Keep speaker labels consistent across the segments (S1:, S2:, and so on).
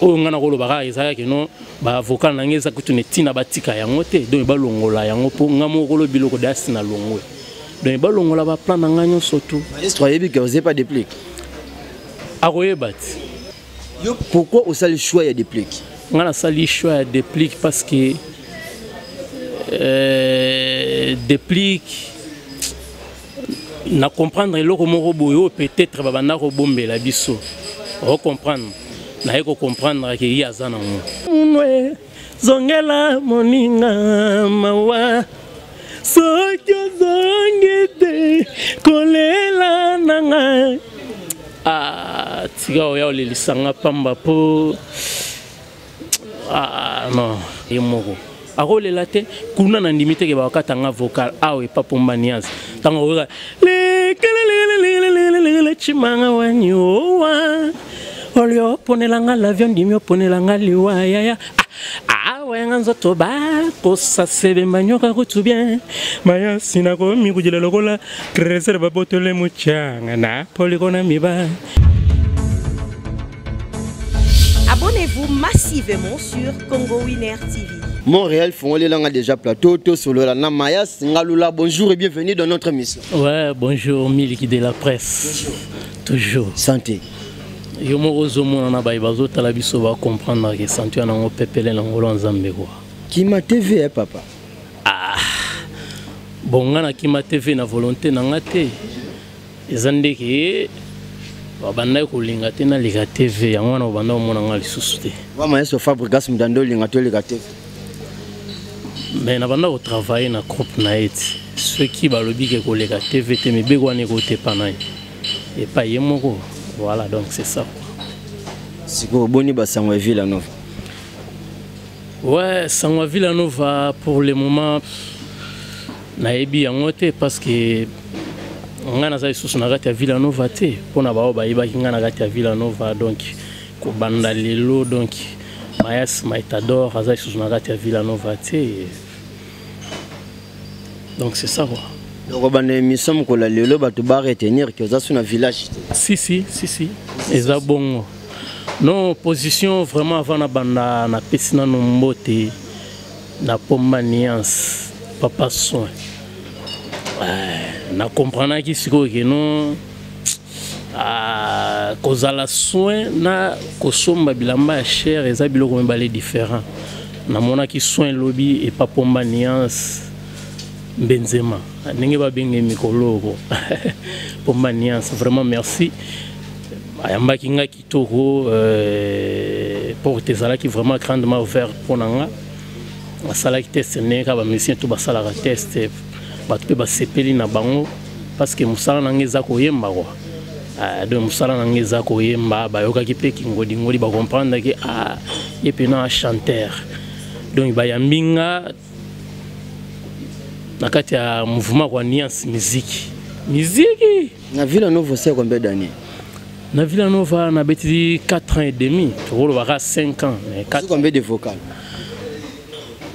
S1: oyo ngana ko lobaka ezaka kino ba vocal na ngeza kutune tina batika yango te donc ba longola yango po ngamo ko biloko dasi na longwe donc ba longola ba plan na nganyo surtout
S2: maestro yebi que vous avez pas de plique
S1: akoyebat
S2: yo pourquoi au sali choix ya de plique
S1: ngana sali choix ya de plique parce que de plique na comprendre eloko moko boyo peut-être babanda ko bombela biso o comprendre na eko comprendre que il y a ça na munwe zongela moninga mawa sokyo zongete kolela nanga tiga oya le lisanga pamba po non yemoko akolela te kuna na ndimite ke bakatanga vocal awe papomba niazi tango weka le chimanga wanyowa olio ponelanga l'avion dimio ponelanga liwa ya wenga nzoto ba kosa sebe manyoka kutu bien maya sinako mi kujela lokola kreser ba botole muchanga na polikona miba.
S3: Abonnez-vous massivement sur Congo Winner TV.
S2: Montréal Fongolé langa déjà plateau to solo la namaya singalula bonjour et bienvenue dans notre émission.
S1: Ouais, bonjour Miliki de la presse.
S2: Bonjour.
S1: Toujours.
S2: Santé.
S1: Yo morozo mona na baibazo tala biso ba comprendre que santé na ngo pepele na ngolo nzambe kwa.
S2: Kima TV papa.
S1: Bonga na Kima TV na volonté na ngate. Ezande ke babanda ko linga te na liga TV yango na banda mona ngali susuté.
S2: Wa maestro Fabrice Mdando linga to liga TV.
S1: Mais na banda ko travailler na groupe na eti. Ceux qui ba lobi ke ko liga TV te me begwa ne ko te panai. Et pas yemoko. Voilà, donc c'est ça.
S2: C'est quoi boni ba Sangwa Villanova?
S1: Ouais, Sangwa Villanova pour le moment naebi yangote parce que ngana za isusu na gati ya Villanova te pona ba ba iba ngana gati ya Villanova donc ko banda lelo donc Mayas Maitador za isusu na gati ya Villanova te. Donc c'est ça quoi.
S2: Donc on a émission ko la lelo ba to ba retenir que ça sur un village.
S1: Si. Eza bongo. Non position vraiment avant na banda na pesina no mbote na pomba niance papa soin. Na comprendre ki siko ke non kozala soin na kosomba bilamba cher eza biloko mbale différent. Na mona ki soin lobby et pas pomba niance Benzema. N'enge ba benge mikoloko. Pomba niance vraiment merci. Ayamba kinga kitoko pour tezala qui vraiment grandement ouvert pour nanga. Basala ki test neka ba monsieur tout basala ka test ba to ba sepeli na bango parce que musala nangeza ko yemba quoi. Donc musala nangeza ko yemba ba yoka ki pe ngodi ngodi ba comprendre que et puis na chanteur. Donc ba yambinga nakati ya mouvement kwa niance musique.
S2: Na Villanova c'est combien d'années?
S1: Na Villanova na beti 4 ans et demi, to baka 5 ans mais 4
S2: combien de vocal?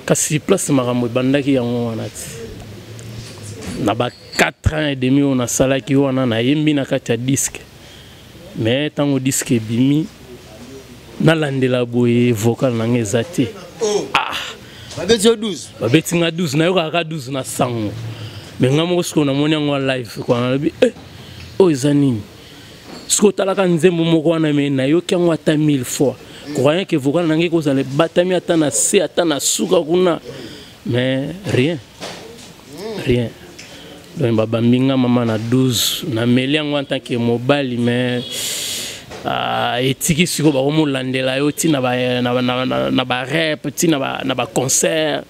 S1: Kasi place marambo bandaki yango wana ti. Na ba 4 ans et demi on a salaki wana na yembi na kati ya disque. Mais tango disque bimi na landela boye vocal na ngeza te.
S2: Babeti 12.
S1: Babeti nga 12 na yoka ka 12 na sango. Mais ngamo ko na moni yango live kwa na bi ezanini. Siko talaka nzembo moko wana me na yoki yango ata 1000 fois. Croyant que vocal nangi ko zale batami ata na se ata na suka kuna. Mais rien. Donc babambinga mama na 12 na meli yango en tant que mobile mais etiki siko ba komo landela yo ti na ba rap ti na ba concert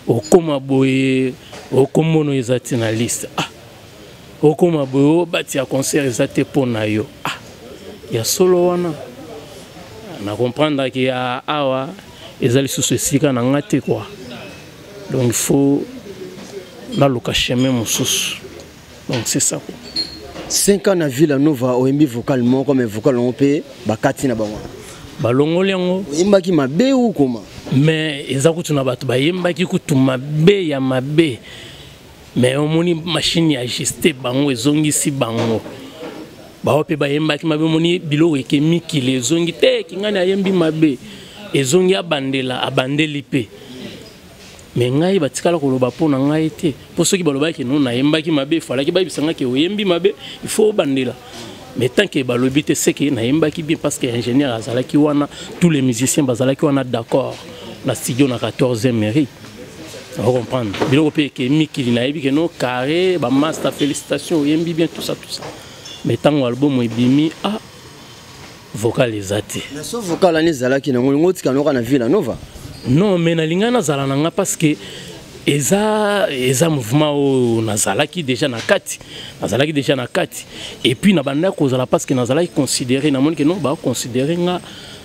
S1: okoma boye okomono ezati na liste okoma boye bati ya concert ezati pona yo ya solo wana na comprendre que ya awa ezali sous sika na ngate quoi. Donc il faut na luka chemin mususu. Donc c'est ça quoi.
S2: 5 ans na Villanova oyembi vocalement comme vocal on peut bakati na bango.
S1: Balongoli yango
S2: oyembaki mabe ou comment?
S1: Mais ezakutu na bato bayembaki kutu mabe ya mabe. Mais omoni machine ya ajuster bango ezongisi bango. ba pe ba yemba ki mabe moni biloko eke mikili ezongi te kingani ayembi mabe ezongi abandeli pe mais ngai batikala koloba pona ngai te po soki baloba ki non nayemba ki mabe falaki ba bisanga ke oyembi mabe il faut bandela mais tant que balobi te c'est que nayemba ki bien parce que ingénieur azalaki wana tous les musiciens bazalaki wana d'accord na studio na 14e mairie. On comprend. Biloko pe ke mikili na yebi ke no carré ba master félicitations oyembi bien tout ça. Mais tant album ebimi vocal ezate.
S2: Mais so vocal ani zalaki na ngoli tika no kana Villa Nova.
S1: Non mais na lingana zala nanga parce que eza mouvement o nazalaki déjà na kati. Nazalaki déjà na kati et puis na banda ko zala parce que nazalaki considérer na moni que non ba considérer nga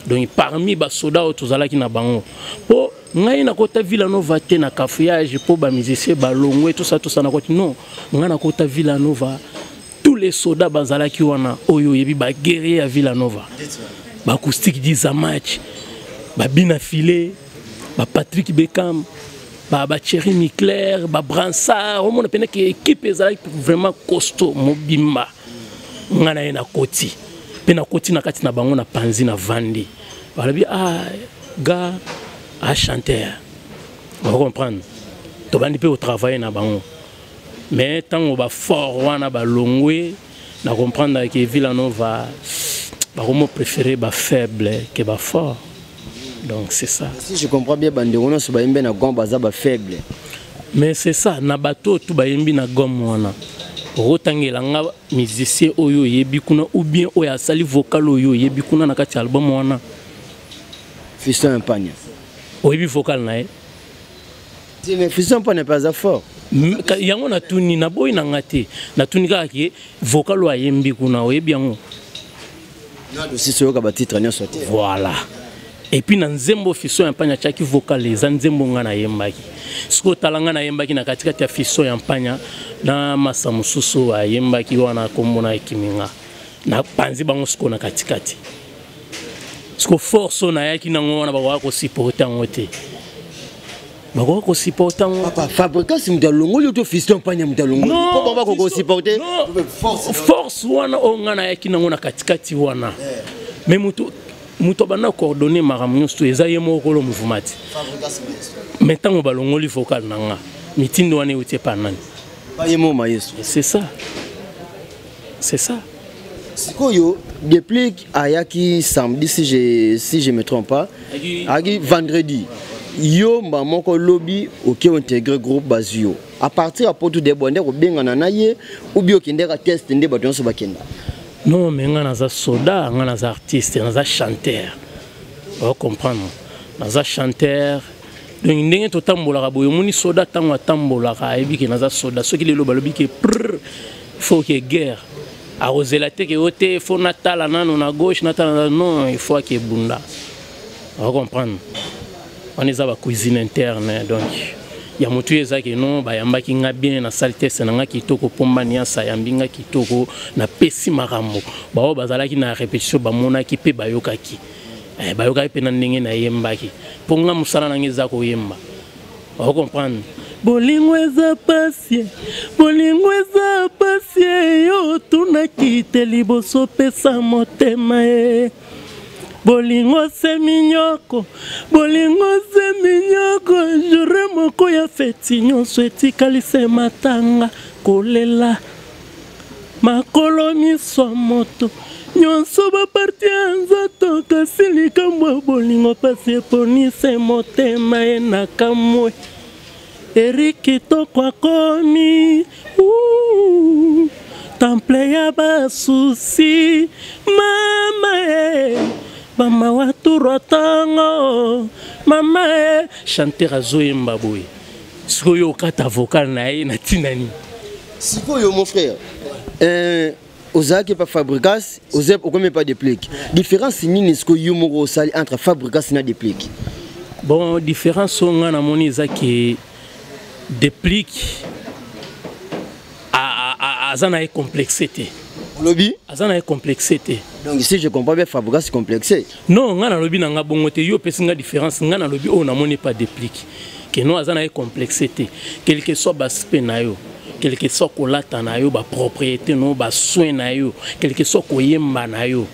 S1: donc parmi ba soda o tozalaki na bango. Po ngai na kota Villa Nova te na cafouillage po ba musicien ba longwe tout ça na koti non nga na kota Villa Nova tous les soldats bazalaki wana oyo yebi ba guerrier à Villa Nova ba acoustique disa match ba Bina Filé ba Patrick Beckham ba Thierry Micler ba Bransard on mona pena que équipe ezalaki vraiment costaud mobimba ngana na koti pena koti na kati na bango na panzi na vandi voilà bi gars à chanter on comprendre to bandi pe au travail na bango mais tant on va fort wana ba longwe na comprendre que Villa Nova ba comme préféré ba faible que ba fort donc c'est ça
S2: si je comprends bien bandi on so ba yembe na gomba za ba faible
S1: mais c'est ça na bato tout ba yembi na gom wana rotangela nga musicien oyo yebi kuna ou bien oyo asali vocal oyo yebi kuna na kati album wana
S2: Fiston Mpanya
S1: oyebi vocal na e
S2: mais Fiston Mpanya n'est pas fort
S1: yango na tuni na boy na ngate na tuni kaka ki vocal wa yembi kuna oyebi yango
S2: na dosi soyoka ba titre nyo sote
S1: voilà et puis na nzembo Fiston Mpanya chaki vocal eza nzembo nga na yembaki siko talanga na yembaki na katikati ya Fiston Mpanya na masa mususu wa yembaki wana kombona ekiminga na panzi bango siko na katikati siko force na yaki na ngona ba ko supporter ngote bako ko supporter
S2: papa fabrica si mudalongo yo to Fiston Mpanya mudalongo po baba ko supporter
S1: force wana onga na yaki na ngona katikati wana mais muto bana coordonner maramunyo sto eza yemo ko lo mouvement mais tant balongo li vocal nanga mitindo wana utie pa nani
S2: ba yemo mayeso
S1: c'est ça
S2: sikoyo depuis ayaki samedi si je me trompe pas agi vendredi yo moko lobby OK intégrer groupe Bazio à partir à porte de bonde ko bengana na ye ou bio kindera test ndé bato so bakenda
S1: non mais nga naza soda nga naza artiste naza chanteur on comprendre naza chanteur donc ndenge to tambola boyo moni soda tango tambola ka ebi ke naza soda soki lelo balobi ke faut que guerre a rosela te ke ote faut natala nano na gauche natala non il faut que bunda on comprendre on est à la cuisine interne donc ya mutu ezaki non ba yambaki nga bien na salité senanga kitoko pomba niasa yambinga kitoko na pesi makambo ba bazalaki na répétition ba monaki pe bayokaki bayokaki pe na ndenge na yembaki ponga musala na ngeza ko yemba on comprendre bolingo eza pasie yo tunakite liboso pesa motema bolingo se minyoko jure moko ya feti nyonso etikali se matanga kolela makolo miso moto nyonso baparti ya nzoto kasi likambo bolingo pasi eponi se motema ye na kamwe erikitoko akomi temple ya basusi mama Mama watu rotango mama chanter azoyemba boy sikoyo kata vocal na ye na tinani
S2: sikoyo mon frère ozaki pa Fabricas ozep okomi pas déplique différence nini sikoyo moko sali entre Fabricas na déplique
S1: bon différence nga na moni zaki déplique azana e complexité
S2: lobby
S1: azana e complexité
S2: donc ici je comprends bien Fabricas complexé
S1: non nga na lobby na nga bongote yo pesinga différence nga na lobby on na moni pas déplique que non azana e complexité quel que soit l'aspect na yo quelque soit kolata na yo ba propriété no ba soin na yo quelque soit koyemba na yo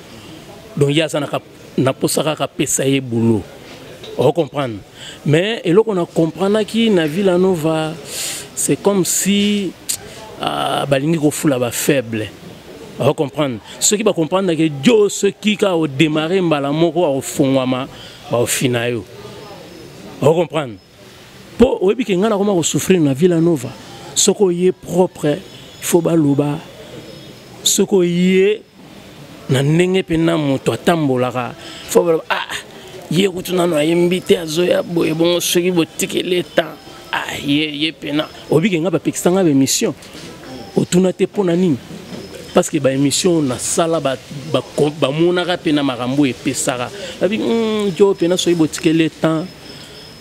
S1: donc ya ça na posaka ka pesa ye boulot on comprendre mais et là on a comprendre qui na Villa Nova c'est comme si balingi ko fula ba faible on comprendre ceux qui va comprendre que Dieu ceux qui ka au démarrer mbala moko au fongwama ba au finayo on comprendre pour oyebi ke ngana koma ko souffrir na Villa Nova soko yé propre il faut baluba soko yé na ndenge pena moto atambolaka faut yé kutuna no ayembite azoya boye bon soki botike leta yé pena oyebi ke ngaba pekisanga ba mission otuna te pona nini parce que ba émission na sala ba monaka pena makambo epesaka abi jo pena soki botike leta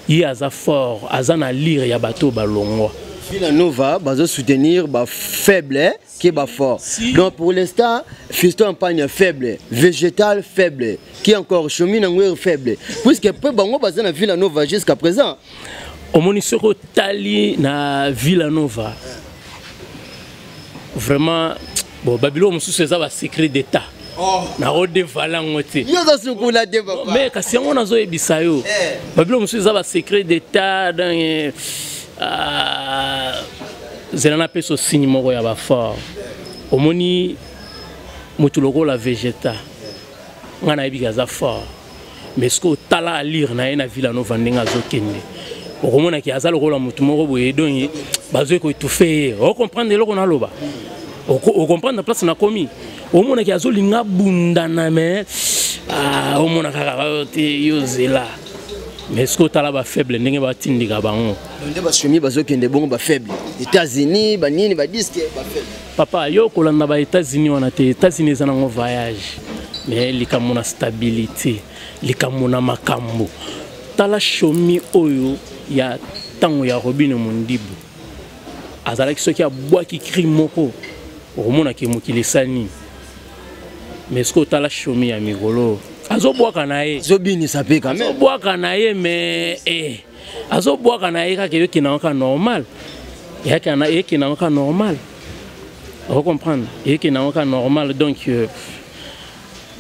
S1: yé aza fort aza na lire ya bato balongwa
S2: Villa Nova va soutenir ba faible qui est fort. Donc pour l'instant, fiston campagne faible, végétal faible, qui est encore chemin en faible. Puisque peu bango bazana na Villa Nova jusqu'à présent.
S1: Au municipio tali na Villa Nova. Vraiment bon Babylone musu c'est ça secret d'état. Na rode valangote.
S2: Yo za sukula de papa.
S1: Mais kasi yango nazo ebisa yo. Babylone musu c'est ça secret d'état dans zelana peso signe moko ya ba fort omoni mutuloko la végéta ngana ebika za fort mais ce que tala à lire na Villa Nova ndenga zokende okomona ki azalo ko la mutu moko boye donye bazo ko étouffer o comprendre loko na loba o comprendre place na komi omona ki azolinga bunda na mais omona kaka te yozela mais ce que tu as faible, tu as faible.
S2: États-Unis, disque,
S1: papa, yo kolanda ba États-Unis on a été États-Unis en voyage, mais li kamona stabilité, li kamona makambo. Tala chomi oyo ya tango ya Robin Mondibu. Azala ki soki a bois qui crie moko, omona ki mokili sani. Mais ce que tu as chomi ya migolo. Azo boaka na ye
S2: zobini sapé quand même
S1: azo boaka na ye mais azo boaka na ye ka ke na ka normal ya ka na ye ki na ka normal on comprendre ye ki na ka normal donc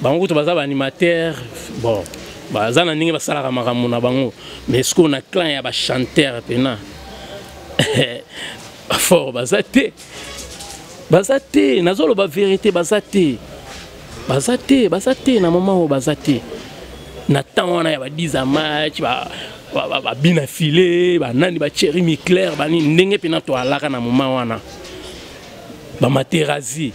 S1: bango to baza ba animateur bon baza na ningi basala ka makambo na bango mais ce qu'on a clan ya ba chanteur pena fort bazate nazolo ba vérité bazate na moment où bazate na temps wana ya ba 10 match ba bina filé ba nani ba Thierry Micler ba ni ndenge pena to alaka na moment wana ba Materazzi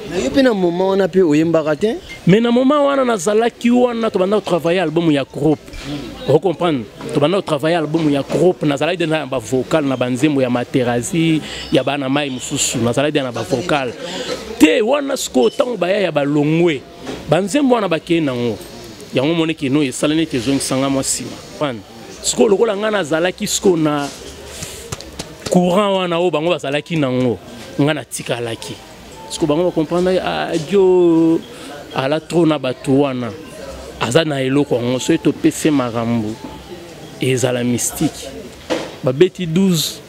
S2: na yo pena moment wana pe oyembaka te
S1: mais na moment wana na zalaki wana to banda travailler album ya groupe on comprendre to banda travailler album ya groupe na zalaki na ba vocal na banzembo ya Materazzi ya bana mai mususu na zalaki na ba vocal te wana sko tango baya ya balongwe banzembo wana bakeye nango yango moneki no esalani te zongi sanga mwa sima pan sko lokola ngana zalaki sko na courant wana o bango bazalaki nango ngana tika laki sko bango ba comprendre adio ala trop na bato wana aza na eloko ngo so to pese marambo ezala mystique babeti 12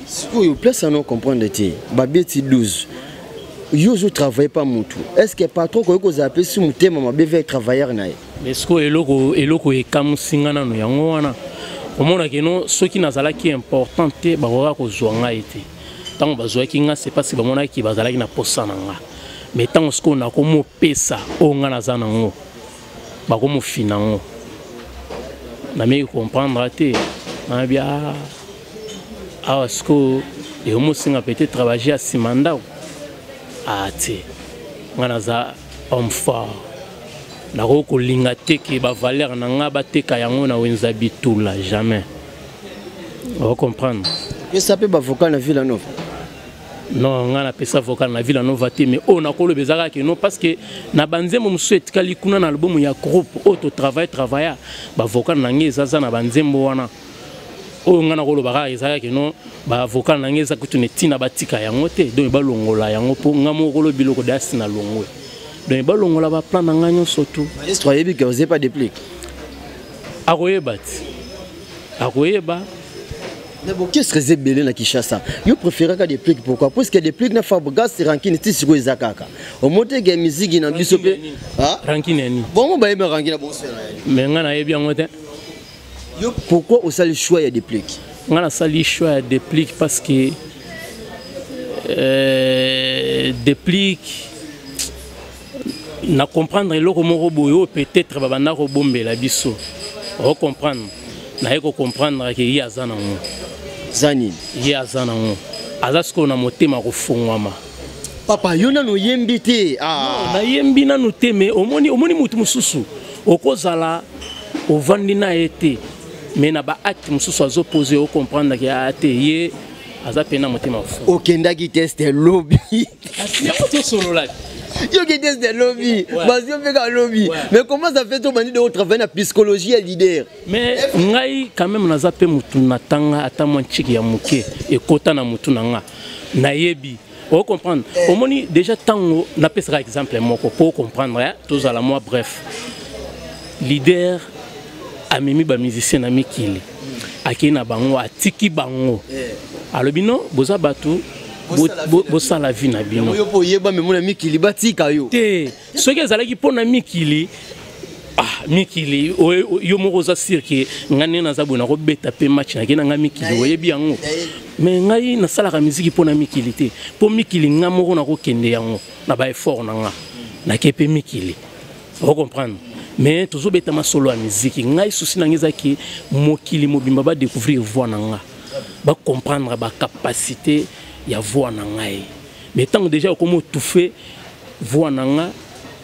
S2: ce que vous place à nous comprendre te babeti 12 yo zo travaille pas mutu est-ce que patron ko ko zape si mutema mabeve travailleur na
S1: mais ce que eloko e kamusinga nano yango wana omona ke no soki nazala ki important te ba ko zwanga ete tango bazwa ki nga c'est parce que bamona ki bazala ki na posa nanga mais tango ce qu'on a comme pesa o nga nazana ngo ba ko mo finango na me comprendre te na bia ce que et au moins peut-être travailler à Simandao ati ngana za homme fort na ko linga te ke ba valeur na nga ba te ka yango na wenza bitula jamais on comprendre
S2: que ça peut ba vocal na Villa Nova
S1: non ngana pesa vocal na Villa Nova te mais on a ko le bezaka ke non parce que na banzembo musu etikali kuna na album ya groupe auto travailler ba vocal na ngeza za na banzembo wana o ngana ko lo baka ezaka ke non ba vocal na ngeza kutu netina batika yango te donc ba longola yango po ngamo ko lo biloko dasi na longwe donc ba longola ba plan na nganyo surtout
S2: histoire yebi que vous pas déplique
S1: akoyeba
S2: Mais bon, qu'est-ce que c'est belé na Kinshasa? Je préfère des pliques, pourquoi? Parce que des pliques na Fabregas c'est rankine ti siko ezakaka. Au monte ga musique na biso pe. Ah?
S1: Rankine ni.
S2: Bon mo ba yeba rankine bon c'est.
S1: Mais ngana yebi ngote.
S2: Yo pourquoi au sali choix ya des pliques?
S1: Ngana sali choix des pliques parce que des pliques na comprendre eloko moko boyo peut-être babanda ko bombela biso. O comprendre. Na yeko comprendre que y a zanango.
S2: Zani.
S1: Y a zanango. Azasko na motema ko fongwama.
S2: Papa yona no yembi te. Ah.
S1: Na yembi na no te mais omoni mutu mususu. Okozala ovandi na ete. Mais na ba acte mususu azoposer o comprendre que ate ye azapena motema fo.
S2: Okendaki test lobby.
S1: Asi to solo là.
S2: Yo qui teste des lobbies, vas-y on fait un lobby. Mais comment ça fait ton mani de travailler en psychologie et leader?
S1: Mais ngai quand même na zape mutu natanga ata mwanchiki ya muke et kota na mutu nanga na yebi. Vous comprendre? Omoni déjà tango na pesa exemple moko pour comprendre tous à la moi bref. Leader amemi ba musicien na mikili. Akina bango atiki bango. Alobino boza batu bosa la vie na bino.
S2: Yo po yeba me mona mikili batika yo.
S1: Te soki ezalaki pona mikili mikili yo moko za cirque ngani na zabona ko beta pe match na kena nga mikili oyebi yango. Mais ngai na sala ka musique pona mikili te. Po mikili nga moko na ko kende yango na ba effort na nga. Na kepe mikili. Vous comprenez? Mais toujours beta ma solo à musique ngai souci na ngezaki mokili mobimba ba découvrir voix na nga. Ba comprendre ba capacité ya voix na ngai. Mais tant déjà comme tout fait voix na nga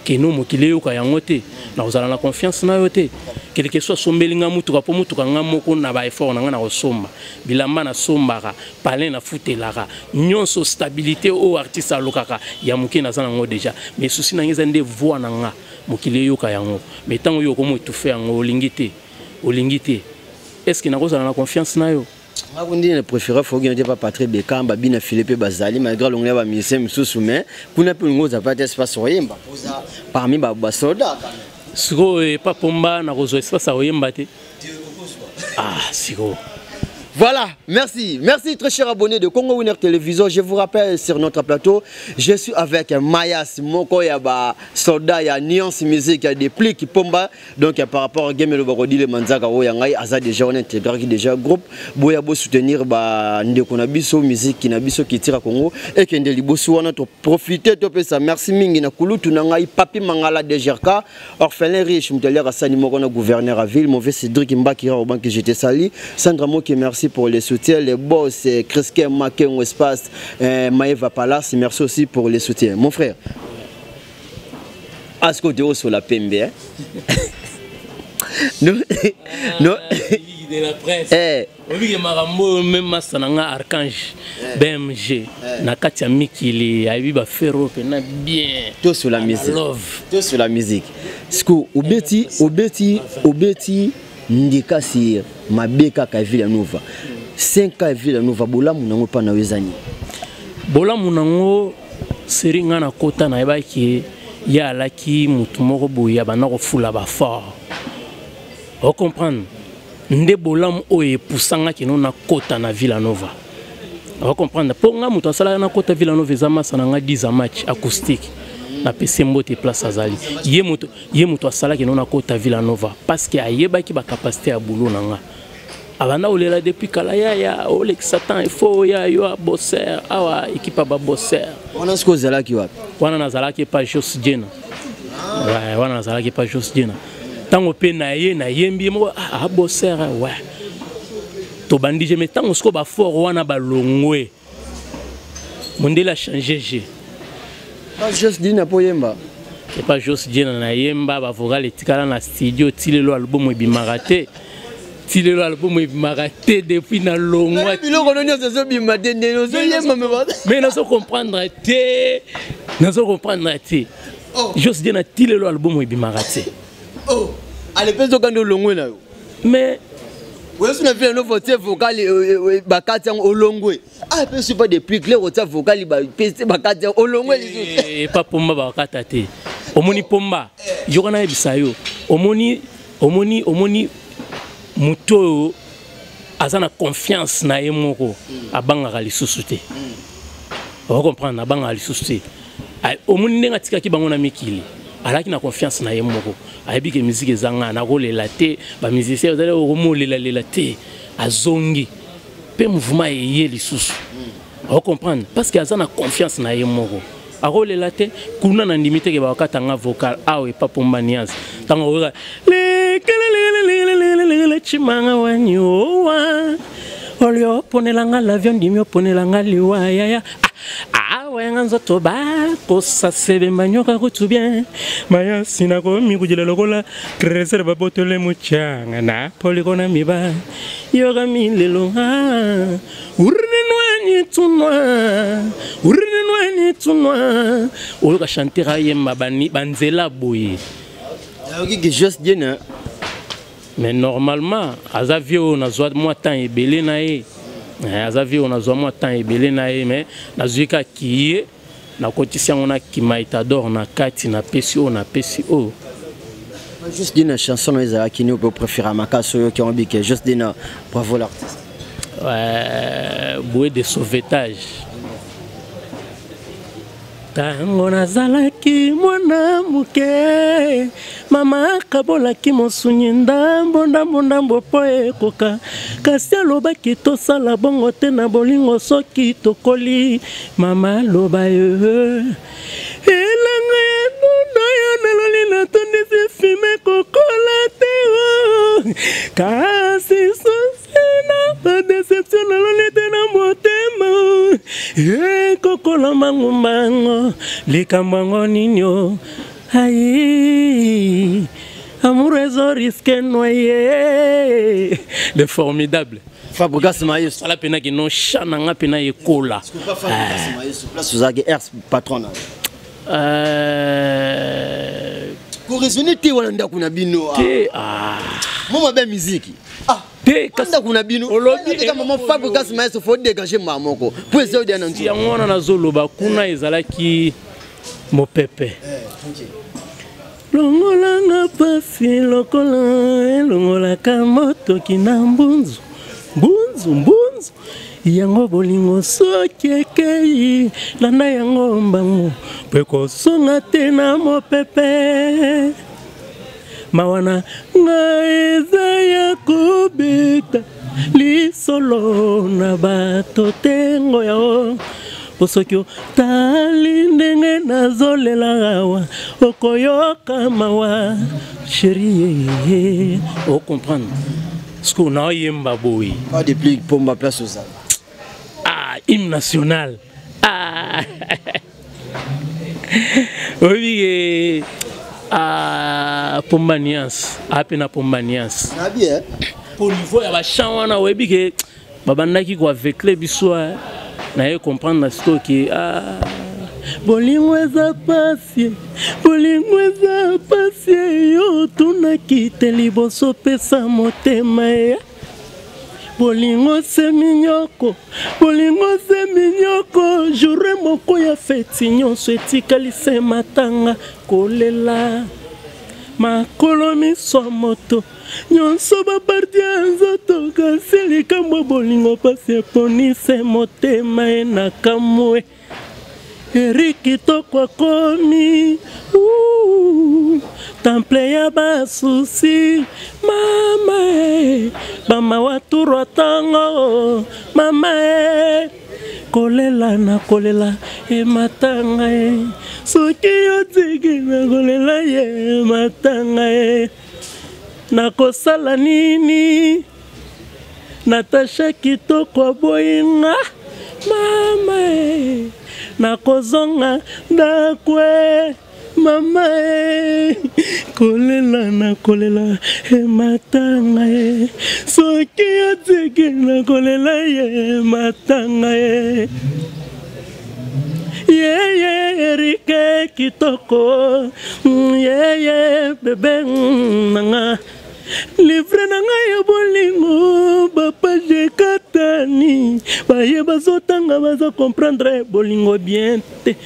S1: que nous mokili yo ka yango te na ozala na confiance na yo te quel que soit sombelinga mutu ka po mutu ka nga moko na ba effort na nga na osomba bilamba na sombaka palin na futelaka nyonso stabilité au artiste alokaka ya muke na zana ngo déjà mais souci na ngeza nde voix na nga mokili yo ka yango mais tant yo comme tout fait yango olingité est-ce que na kozala na confiance na yo?
S2: Je préfère que pas Patrick Bekamba, Bina Philippe Bazali, malgré l'onglet va ministère sous mais pour ne plus nous avoir espace oyemba parmi les soldats.
S1: Si vous pas pomba na rozo espace oyemba te. Ah, si vous.
S2: Voilà, merci très cher abonné de Congo Winner Télévision. Je vous rappelle sur notre plateau, je suis avec Mayas Moko Yaba, soldat, il y a Nuance Musique, il y a des plis qui pomba. Donc par rapport à Game le Barodi, le Manzaga, Yangai, Aza déjà on intègre qui déjà groupe, Boyabo soutenir Ndekonabiso musique qui nabiso qui tire à Congo et qui Ndeliboso on a profité de ça. Merci Mingi na Kulu Tunangai Papi Mangala Dejerka, orphelin riche, Mutelier Assani Moko gouverneur à ville, mauvais Cédric Mbakira au banque que j'étais sali, Sandra Moki merci pour les soutiens, les boss, Kreske Maken Espace, Maëva Palace, merci aussi pour les soutiens. Mon frère, est-ce que tu es sur la PMB? Non.
S1: De la presse. Oui, Marambo, même Sananga Archange, BMG, Nakatia Mikili, Abiba Ferro, bien.
S2: Tout sur la musique. Tout sur la musique. Ce que Obeti, Ndikasi, Mabeka Kavila Nova. 5 ans Villa Nova, Bola Munango Pana Wezani.
S1: Bola Munango, Seringa na kota na ebaki, ya laki mutumoko boya banako fula ba fort. Vous comprenez? Nde bolam oye pusanga kino na kota na Villa Nova. Vous comprenez? Pour nga mutu asala na kota Villa Nova zama sananga 10 match acoustique. Na pese mbote place azali. Ye mutu asala kino na kota Villa Nova parce que ayebaki ba capacité ya boulot nanga. Abana olela depuis kala ya Olex Satan il faut ya yo bosser awa équipe ba bosser.
S2: Wana sko zala ki wapi?
S1: Wana nazala ki pa Jos Jena. Ouais, wana nazala ki pa Jos Jena. Tango pe na yembi mo bosser ouais. To bandi je metango sko ba fort wana ba longwe. Mondela changer G.
S2: Pas Jos Jena po yemba.
S1: C'est pas Jos Jena na yemba ba vocal etikala na studio tilelo album ebimaraté. Tilelo album ebimaraté depuis na longwa. Mais nazo comprendre té. Nazo comprendre té. Jos Jena tilelo album ebimaraté.
S2: Oh, à l'époque de quand longwe na yo. Mais oui, si on a fait un nouveau vocal, bakatian au longwe. Ah, peut c'est pas des plus clairs au vocal, bakatian au longwe.
S1: Et pas pomba bakatate. Omoni pomba. Yokana ebisayo. Omoni muto azana confiance na yemoko abanga lisusu te on comprendre abanga lisusu te omoni ndenga tikaki bango na mikili alaki na confiance na yemoko ayebi ke musique ezanga na kolela te ba musicien bazali komolela lela te azongi pe mouvement eye lisusu on comprendre parce que azana confiance na yemoko akolela te kuna na ndimite ke bakatanga vocal awe papomba niance tango weka le chimanga wanyowa olio ponelanga l'avion dimio ponelanga liwa ya wenga nzoto ba kosa sebe manyoka kutu bien maya sinako mikujela lokola kresere babotole muchanga na polikona miba yoga milelo urinwani tunwa oloka chantera yemba bani banzela boye
S2: que juste bien
S1: mais normalement azavio na zwa moi temps ebele na ye azavio na zwa moi temps ebele na ye mais na zuika kiye na kotisi ngona kimaitador na kati na PCO na PCO
S2: juste une chanson ezala qui nous préfère makaso qui on bique juste dina bravo l'artiste
S1: bouée de sauvetage tango nazalaki mwana muke mama kabolaki mosunyi ndambo po ekoka kasi alobaki tosala bongo te na bolingo soki tokoli mama aloba yo elanga ya nuno yo naloli natondisi filme kokola te kasi sosina badeception naloli te na motema kokola mango likambo yango ninyo aïe amour ezo risque noyé le formidable
S2: Fabregas Maïs
S1: sala pena ki non chana nga pena yekola
S2: Fabregas Maïs place uzaki ex patron ko raisonner te wala ndako na bino moma be musique
S1: te
S2: kanda kuna bino olobi te kama Fabregas Maïs faut dégager mamoko pour essayer de nanti
S1: yangona na zoloba kuna ezalaki mopepe longolanga pasi lokola longolaka moto kina mbunzu yango bolingo soki ekei landa yango mbangu mpe kosonga te na mopepe mawana nga eza ya kobeta lisolo na bato tengo yao soki otali ndenge nazolela awa okoyoka mawa chérie o comprendre ce qu'on a yemba boy
S2: pas de plus pour ma place aux
S1: hymne national oui pombanias apena pombanias
S2: bien
S1: pour niveau ya ba chawana webi ke babandaki ko avec les bisoa na ye comprendre ce que bolingo eza pasi yo tunakite liboso pesa motema ya bolingo se minyoko jure moko ya feti nyonso etikalise matanga kolela makolo miso moto nyonso baparti ya nzoto kasi likambo bolingo pasi eponise motema ye na kamwe erikitoko akomi temple ya basusi mama bamawa turwa tango mama kolela na kolela ematanga soki yotiki na kolela ye matanga nakosala nini Natasha kitoko aboyinga mama nakozonga ndakwe mama kolela na kolela matanga soki yotiki na kolela ye matanga Erike kitoko bebe nanga livre nanga ya bolingo bapage katani baye bazotanga baza comprendre bolingo bien te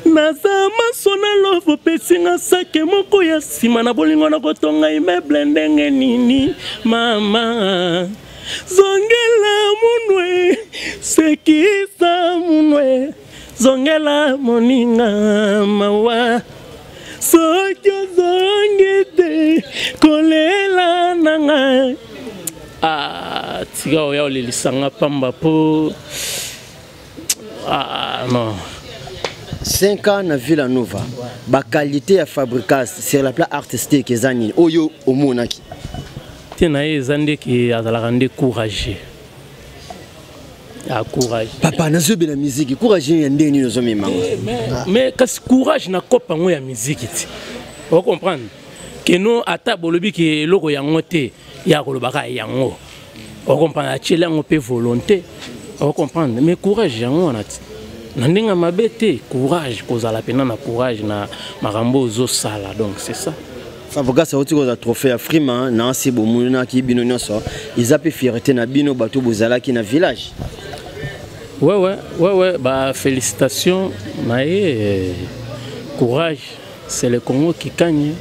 S1: naza masona lovo pesinga sake moko ya sima na bolingo na kotonga immeuble ndenge nini mama zongela munwe sekisa munwe zongela moninga mawa sokyo zongete kolela nanga tika oya olelisanga pamba po non
S2: 5 ans na Villa Nova ba qualité ya fabrication sur la plan artistique ezani oyo omonaki
S1: tena ezande ki azalaka nde courage ya courage
S2: papa nazobe la musique courage ya ndeni nozomema
S1: mais kasi courage na kopa ngo ya musique ti o comprendre que no ata bolobi ki loko yango te ya kolobaka yango o comprendre achela ngo pe volonté o comprendre mais courage yango wana ti Nandinga mabete courage kozala pena na courage na marambo zo sala donc c'est ça.
S2: Fabrica ça oti koza trophée Afrima na si bomuna ki bino nyoso ils appellent fierté na bino bato bozala ki na village.
S1: Ouais bah félicitations nae courage c'est le Congo qui gagne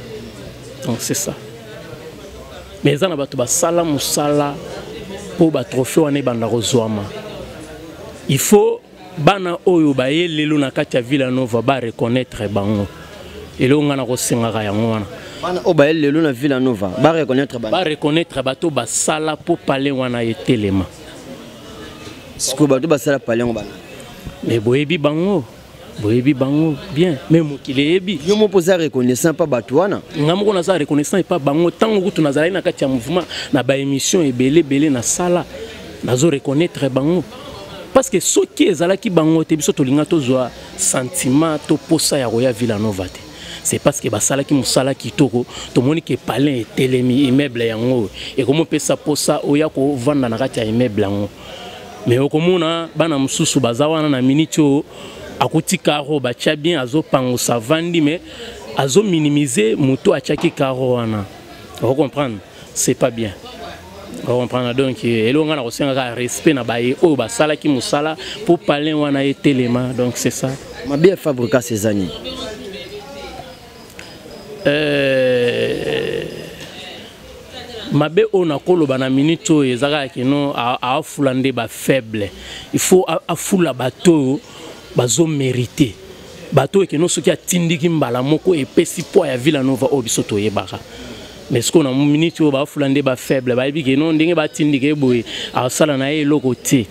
S1: donc c'est ça. Mais ça na bato ba sala musala pour ba trophée wana banda rozwama. Il faut bana oyo ba yelelo na kati ya Villa Nova ba reconnaître bango elo ngana ko singaka yango wana
S2: bana o ba yelelo na Villa Nova ba reconnaître
S1: bato ba sala po parler wana etelema
S2: siko bato ba sala parler ngo bana
S1: mais boyebi bango bien même kile yebi
S2: yo mo poser reconnaissant pas bato wana
S1: ngamo ko na za reconnaissant pas bango tango kutu na zala na kati ya mouvement na ba émission ebele na sala nazo reconnaître bango. Parce que ceux qui sont qui bangote biso to linga to zo sentiment to posa ya roya Villa Nova. C'est parce que basala ki musala kitoko to moni ke palais telemi immeuble yango et comment peut ça posa oya ko vanda na kati ya immeuble yango. Mais okomona bana mususu bazawana na minito akuti karo ba tia bien azo pango savandi mais azo minimiser moto a tiaki karo wana. Vous comprendre? C'est pas bien. On comprend donc et l'on a aussi un respect na baye o ba sala ki musala pour parler wana etelema donc c'est ça.
S2: Ma bien Fabrica ces années.
S1: Mabe on a koloba na minito ezaka kino a fulande ba faible. Il faut a fula bato bazo mériter. Bato ke no soki atindiki mbala moko epesi po ya Villa Nova o bisoto yebaka. Mais ce qu'on a une minute où on flandé ba faible ba bi que non ndenge ba tindike boy a sala na ye lokote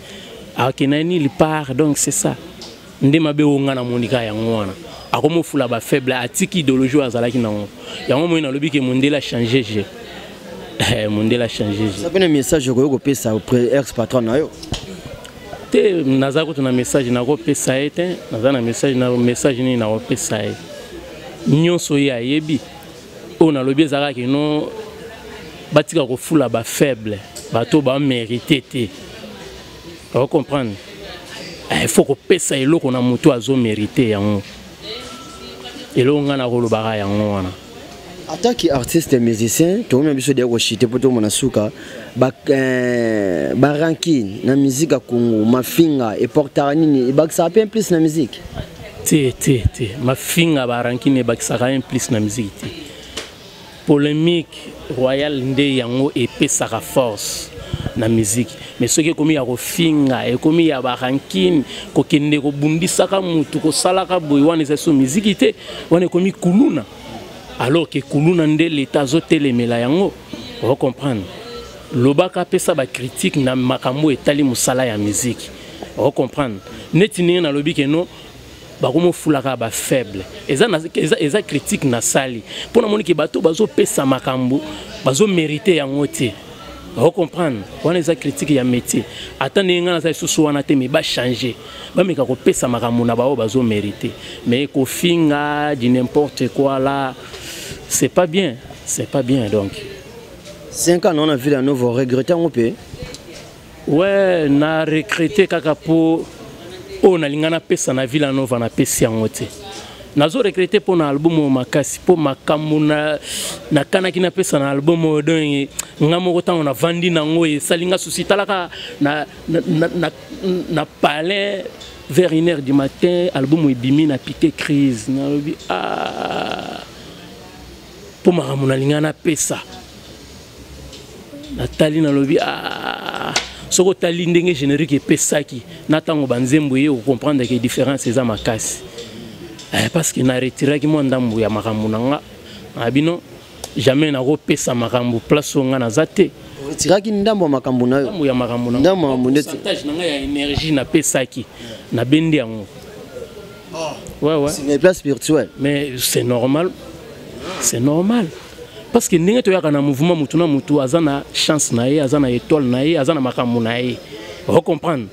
S1: a kenani il part donc c'est ça ndema be onga na monika ya ngwana a comme fula ba faible a tiki idéologie azala ki na ngo ya ngo moina lobi ke mondela changer je mondela changer je
S2: ça peut un message ko pesa auprès ex patron na yo
S1: te nazako tuna message na ko pesa ete nazana message ni na ko pesa e nyonso ya yebi on a le bien zara que non batika ko fula ba faible bato ba mériter te vous comprendre il faut que pesa elo ko na moto azo mériter yango elo ngana ko lobaka yango wana
S2: attaque artiste et musicien to même biso de ko chiter poto mona suka ba ranking na musique à Congo mafinga et portara nini ba ça peu plus na musique
S1: te mafinga ba ranking e ba ça plus na musique te polémique royale nde yango epesaka force na musique mais ce qui komi ya kofinga et komi ya barankine kokende ko bundisaka mutu ko salaka boy wana ça musique te wana komi kuluna alors que kuluna nde l'état zotelemela yango vous comprendre lobaka pesa ba critique na makambo etali musala ya musique vous comprendre neti ninga na lobi ke no bakomo fulaka ba faible eza critique na sali pona moni ke bato bazo pesa makambo bazo mériter yango te vous comprendre wana eza critique ya métier attendez nga na sa susu wana te mais ba changer ba meka ko pesa makambo na bao bazo mériter mais ko finga di n'importe quoi là c'est pas bien donc
S2: 5 ans on a vu la nouveau regretter un peu
S1: ouais na regretter kaka po on a lingana pesa na Villa Nova na pesi yango te nazo regretter pour na album makasi po makambo na kanaki na pesa na album donc ngamo ko tango na vandi nango e salinga susitalaka na palais vers 1h du matin album ebimi na piqué crise na lobi po makambo na lingana pesa natali na lobi soko tali ndenge générique epesaki na tango banzembo ye comprendre que différence eza makasi parce que na retiraki mo ndambo ya makambo nanga abino jamais na ko pesa makambo place nga na zate
S2: retiraki ndambo makambo na yo
S1: ndambo ya makambo na
S2: ndambo ndeti
S1: pourcentage nanga ya énergie na pesaki na bendi yango ouais
S2: c'est une place spirituelle
S1: mais c'est normal parce que ndenge to yaka na mouvement mutu na mutu azana chance na ye azana étoile na ye azana makambo na ye on comprendre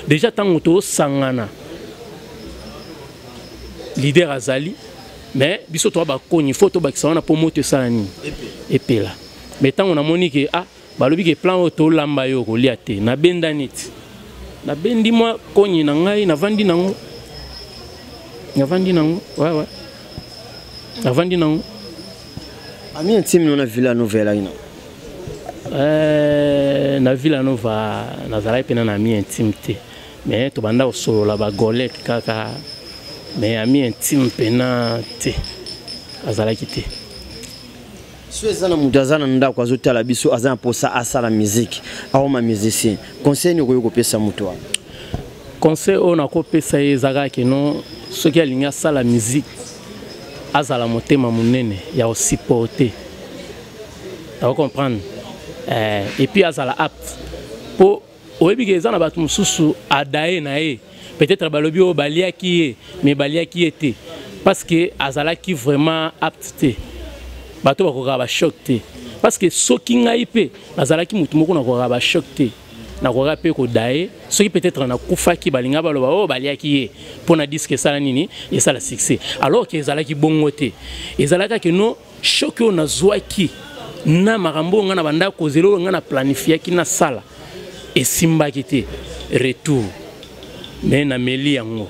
S1: déjà tango to sangana leader azali mais biso to ba koni photo ba kisana po moto salani epela mais tango na moni ke balobi ke plan auto lamba yo ko liate na benda nit na bendi moi koni na ngai na vandi nango ouais na vandi nango
S2: ami intime na Villa Nova là ina
S1: na Villa Nova nazala pena na ami intime te mais to banda osolo la ba golek kaka mais ami intime pena te azala kité
S2: Suezana mudazana nda kwa zote la biso azana posa asa la musique au ma musicien conseil ni ko pesa mutu wa
S1: conseil on a ko pesa ezaka ke non ce qui alinga ça la musique azala motema munene ya o supporter tu comprendre et puis azala apte pour oyebi ezana batu mususu adaye na ye peut-être balobi o baliaki mais baliaki était parce que azala qui vraiment apte bato bakoka ba choc te parce que soki ngai pe azala ki mutu moko na koka ba choc te na koka pe ko daye soki peut-être na kufaki balinga baloba o baliaki pour na disque ça nini et ça la succès alors que ezala ki bongote ezala ka que no choc on a zwaki na marambo nga na banda ko zelo nga na planifier ki na sala et simba kité retour mais na meli yango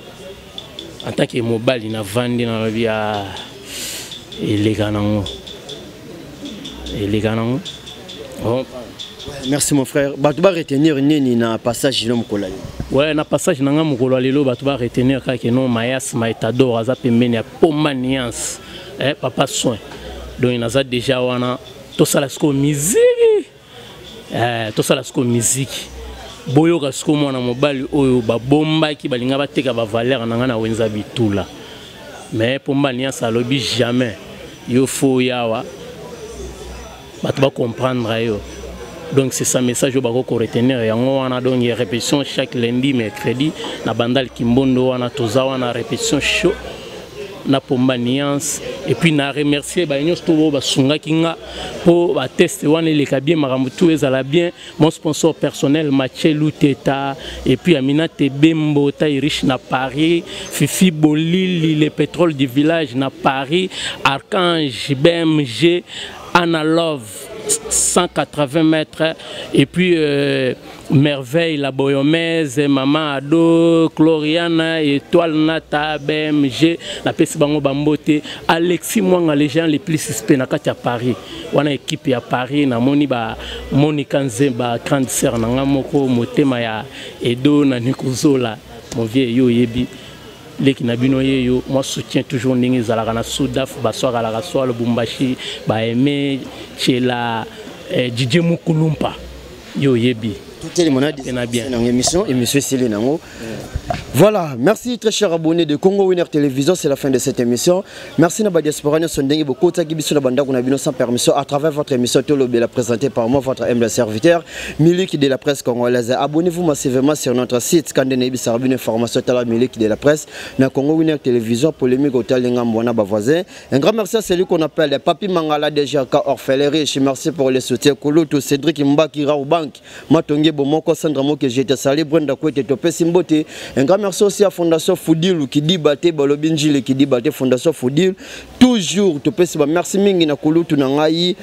S1: en tant que mobile na vandi na via Oh.
S2: Merci mon frère. Batu ba retenir nini na passage l'homme kolali.
S1: Ouais, na passage nanga mukolo lelo batu ba retenir ka ke non mayas maitador aza pembeni ya pomaniance. Papa soin. Donc inaza déjà wana to sala sko musique. To sala sko musique. Boyo ka sko mwana mobali oyo ba bomba ki balinga bateka ba valeur nanga na wenza bitula. Mais pomaniance alobi jamais. Yo faut yawa. Tu vas comprendre yo. Donc c'est ça message au bako retenir yango wana donc il y a répétition chaque lundi mercredi na bandal Kimbondo wana toza wana répétition show na pomba nuance et puis na remercier ba nyos to ba sunga kinga pour ba test wana le kabien makambo tout ezala bien mon sponsor personnel Mathieu Luteta et puis Amina Tebembo taille riche na Paris Fifi Bolili le pétrole du village na Paris Archange BMG Anna Love 180 mètres et puis Merveille la Boyomèse Maman Ado Chloriana Étoile Nata BMG la pesi bango bambote Alexis Mwanga les gens les plus suspects na kati ya Paris wana équipe ya Paris na moni ba Monica Nzemba grande sœur nanga moko motema ya Edo na Nikuzola mon vieux yo yebi leki na bino yeyo moi soutien toujours ndenge zalaka na Soudaf baswaka la kaswa le Bumbashi ba aimé chela DJ Mukulumpa yo yebi
S2: tout est monade bien dans l'émission et monsieur Céline Nango. Voilà, merci très chers abonnés de Congo Winner Télévision, c'est la fin de cette émission. Merci na ba diaspora no sondenge beaucoup ta kibiso na banda kuna bino sans permission à travers votre émission Tolobe la présentée par moi votre humble serviteur Miliki de la presse congolaise. Abonnez-vous massivement sur notre site Kandenebi Sarbine information tala Miliki de la presse na Congo Winner Télévision polémique au talenga mbona ba voisin. Un grand merci à celui qu'on appelle Papi Mangala déjà orphellerie. Merci pour les soutiens Koluto Cédric Mbaki Raoubank Matongi Bomoko Sandra Moke j'étais salé Brenda Kwete Topé Simbote. Un grand merci aussi à Fondation Foudil qui dit baté Balobinjile qui dit baté Fondation Foudil toujours Topé Simba merci mingi na Koluto na ngai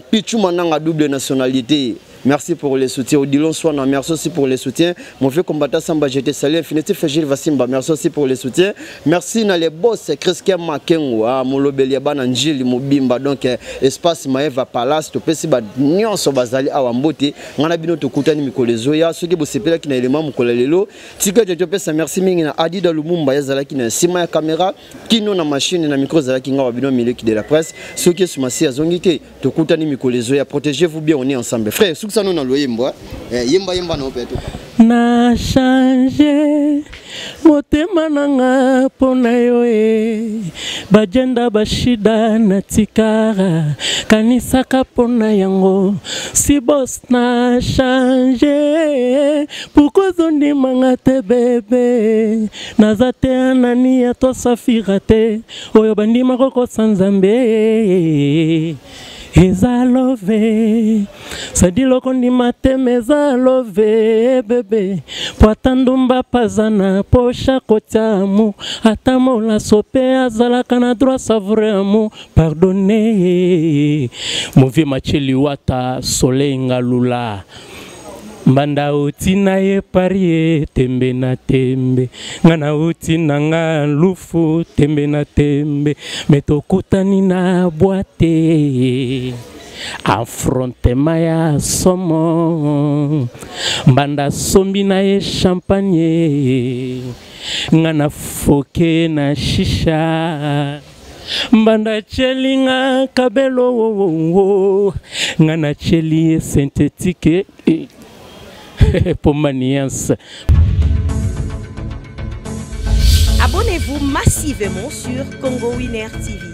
S2: Pichu mananga double nationalité merci pour les soutiens. Odilon Swana, merci aussi pour les soutiens. Mon vieux combattant Samba, je te salue. Infinity Fegil Vassimba, merci aussi pour les soutiens. Merci na les boss, Christian Makenwa, mon Lobeliaba Nanjili, Mobimba, donc espace Maeva Palace, to pesi ba nyonso bazali awambote. Ngana bino to kutani mikolezoya, ceux qui bosepela ki na élément mukolalelo. Tika je te pesa merci mingi na Adida Lumumba yazala ki na sima ya caméra, kino na machine na micro zala ki ngawa bino miliki de la presse. Ceux qui sumasi azongite to kutani mikolezoya, protégez-vous bien, on est ensemble. Frère, sous ça nous na loyemba, yemba yemba na opeto.
S1: Na changer motema nanga pona yo bajenda bashida na tikara kanisaka pona yango si boss na changer pourquoi zondi manga te bebe nazate anani ya to safira te oyo bandima koko sanzambe Eza love, sadilo kondi mateme eza love bebe. Poatandumba pazana pocha kotiamu, atamo la sope azala kana droit savourer amu. Pardonnez, mouvi macheli wata soleil ngalula. Mbanda uti na ye parie tembe na tembe ngana uti na nga lufu tembe na tembe metokutani na boite affrontema ya somo mbanda sombi na ye champagne ngana foke na shisha mbanda chelinga kabelo ngana cheli synthétique pour maniance.
S3: Abonnez-vous massivement sur Congo Winner TV.